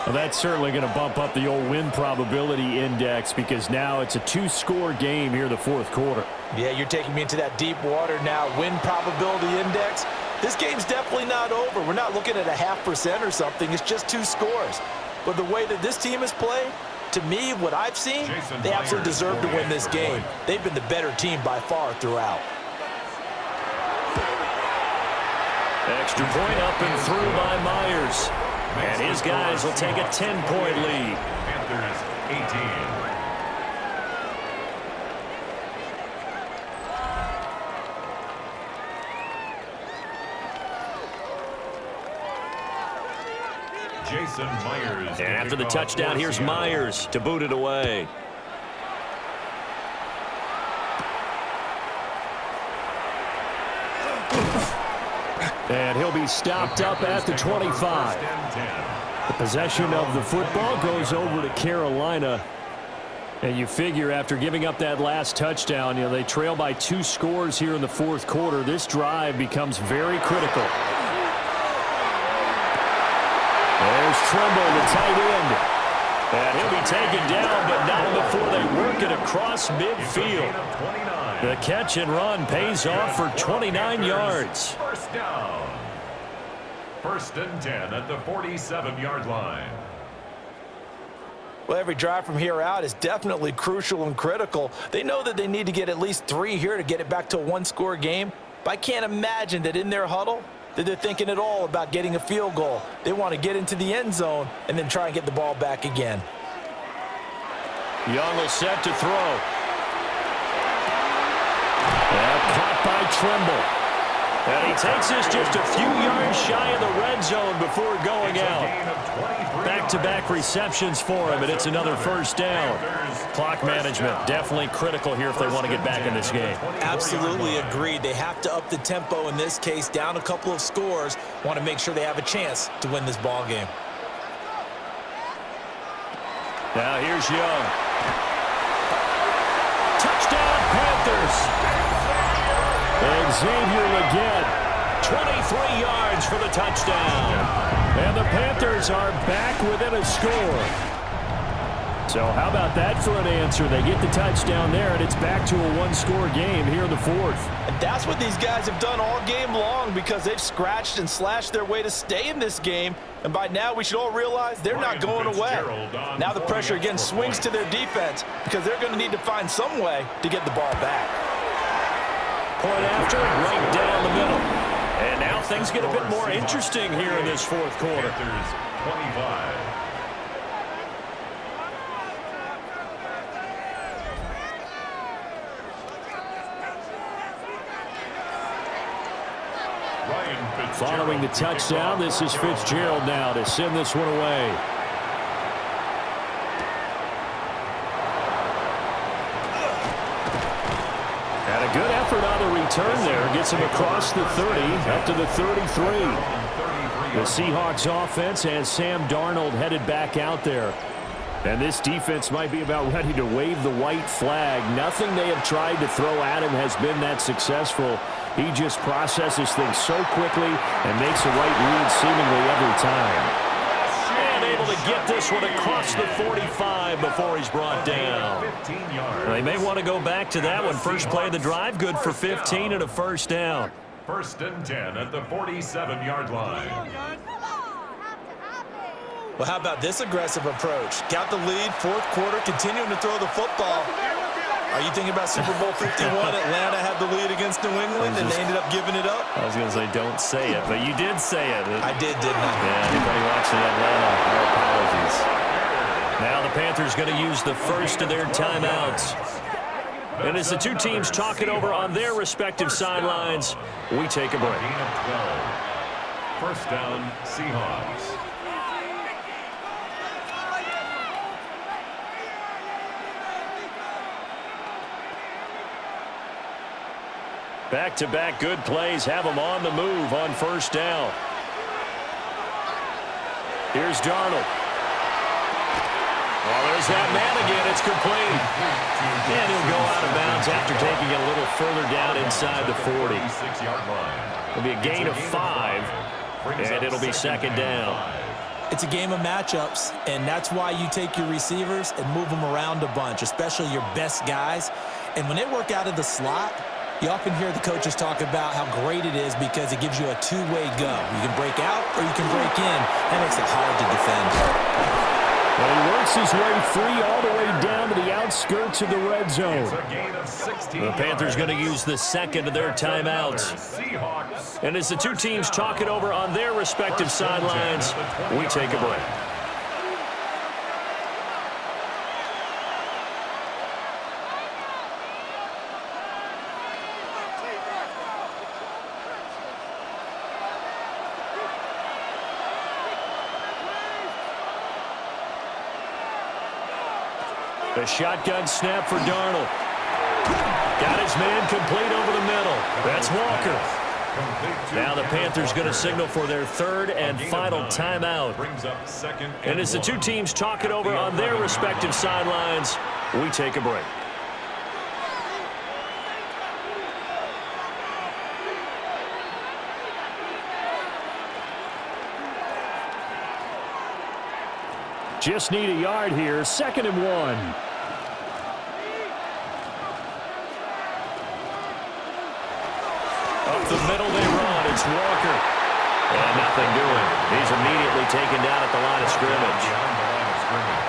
Well, that's certainly going to bump up the old win probability index because now it's a 2-score game here in the 4th quarter. Yeah, you're taking me into that deep water now. Win probability index, This game's definitely not over. We're not looking at a 0.5% or something. It's just 2 scores. But the way that this team has played, to me, what I've seen, they absolutely deserve to win this game. They've been the better team by far throughout. Extra point up and through by Myers. And his guys will take a 10-point lead. Panthers 18. Jason Myers. And after the touchdown, here's Myers to boot it away. And he'll be stopped up at the 25. The possession of the football goes over to Carolina. And you figure after giving up that last touchdown, they trail by 2 scores here in the 4th quarter. This drive becomes very critical. There's Tremble, the tight end. And he'll be taken down, but not before they work it across midfield. The catch and run pays off for 29 yards. First down. 1st and 10 at the 47-yard line. Well, every drive from here out is definitely crucial and critical. They know that they need to get at least 3 here to get it back to a 1-score game. But I can't imagine that in their huddle that they're thinking at all about getting a field goal. They want to get into the end zone and then try and get the ball back again. Young will set to throw. Caught by Tremble. And he takes this just a few yards shy of the red zone before going out. Back-to-back receptions for him, and it's another first down. Clock management, definitely critical here if they want to get back in this game. Absolutely agreed. They have to up the tempo in this case, down a couple of scores. Want to make sure they have a chance to win this ball game. Now here's Young. Touchdown, Panthers. Xavier Legette, 23 yards for the touchdown. And the Panthers are back within a score. So how about that for an answer? They get the touchdown there, and it's back to a 1-score game here in the 4th. And that's what these guys have done all game long because they've scratched and slashed their way to stay in this game. And by now, we should all realize they're not going away. Now the pressure again swings to their defense because they're going to need to find some way to get the ball back. Point after, right down the middle. And now things get a bit more interesting here in this 4th quarter. Panthers 25. Following the touchdown, this is Fitzgerald now to send this one away. And a good effort on the return there. Gets him across the 30, up to the 33. The Seahawks offense has Sam Darnold headed back out there. And this defense might be about ready to wave the white flag. Nothing they have tried to throw at him has been that successful. He just processes things so quickly and makes the right read seemingly every time. And able to get this one across the 45 before he's brought down. They may want to go back to that one. First play of the drive, good for 15 and a first down. 1st and 10 at the 47-yard line. Well, how about this aggressive approach? Got the lead, 4th quarter, continuing to throw the football. Are you thinking about Super Bowl 51? Atlanta had the lead against New England, and they ended up giving it up? I was going to say don't say it, but you did say it. I did, didn't I? Yeah, anybody watching Atlanta, our apologies. Now the Panthers going to use the first of their timeouts. And as the two teams talk it over on their respective sidelines, we take a break. First down, Seahawks. Back-to-back good plays have them on the move on first down. Here's Darnold. Well, there's that man again. It's complete. And he'll go out of bounds after taking it a little further down inside the 40. It'll be a gain of 5, and it'll be second down. It's a game of matchups, and that's why you take your receivers and move them around a bunch, especially your best guys. And when they work out of the slot, You often hear the coaches talk about how great it is because it gives you a two-way go. You can break out or you can break in. That makes it hard to defend. Well, he works his way free all the way down to the outskirts of the red zone. The Panthers going to use the second of their timeouts. And as the two teams talk it over on their respective sidelines, we take a break. The shotgun snap for Darnold. Got his man complete over the middle. That's Walker. Now the Panthers going to signal for their third and final timeout. And as the two teams talk it over on their respective sidelines, we take a break. Just need a yard here. 2nd and 1. Up the middle they run. It's Walker. And nothing doing. He's immediately taken down at the line of scrimmage.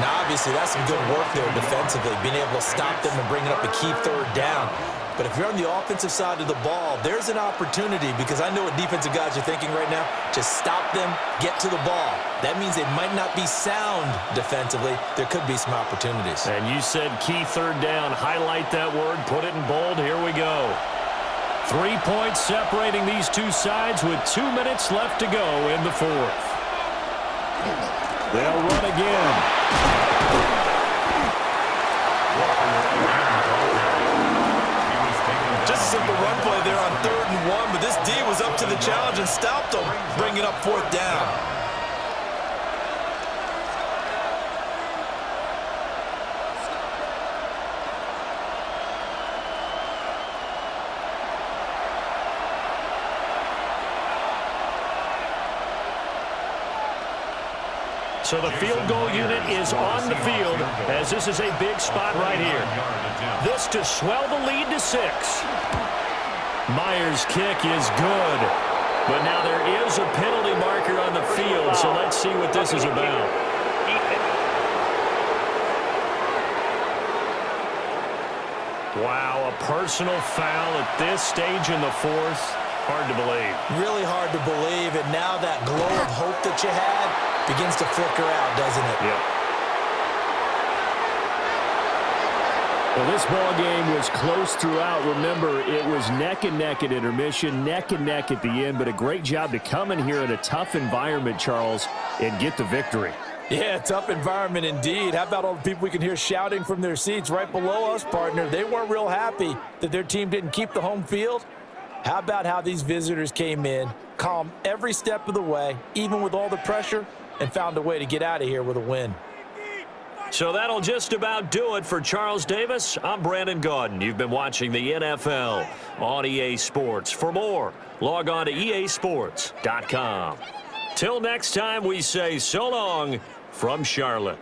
Now, obviously, that's some good work there defensively, being able to stop them and bringing up a key third down. But if you're on the offensive side of the ball, there's an opportunity because I know what defensive guys are thinking right now. Just stop them, get to the ball. That means they might not be sound defensively. There could be some opportunities. And you said key third down. Highlight that word. Put it in bold. Here we go. 3 points separating these two sides with 2 minutes left to go in the fourth. They'll run again. Just a simple run play there on 3rd and 1, but this D was up to the challenge and stopped them, bringing up 4th down. So the field goal unit is on the field as this is a big spot right here. This to swell the lead to 6. Myers' kick is good. But now there is a penalty marker on the field, so let's see what this is about. Wow, a personal foul at this stage in the fourth. Hard to believe. Really hard to believe, and now that glow of hope that you had begins to flicker out, doesn't it? Yep. Well, this ball game was close throughout. Remember, it was neck and neck at intermission, neck and neck at the end, but a great job to come in here in a tough environment, Charles, and get the victory. Yeah, tough environment indeed. How about all the people we can hear shouting from their seats right below us, partner? They weren't real happy that their team didn't keep the home field. How about how these visitors came in, calm every step of the way, even with all the pressure, and found a way to get out of here with a win. So that'll just about do it for Charles Davis. I'm Brandon Gaudin. You've been watching the NFL on EA Sports. For more, log on to easports.com. Till next time, we say so long from Charlotte.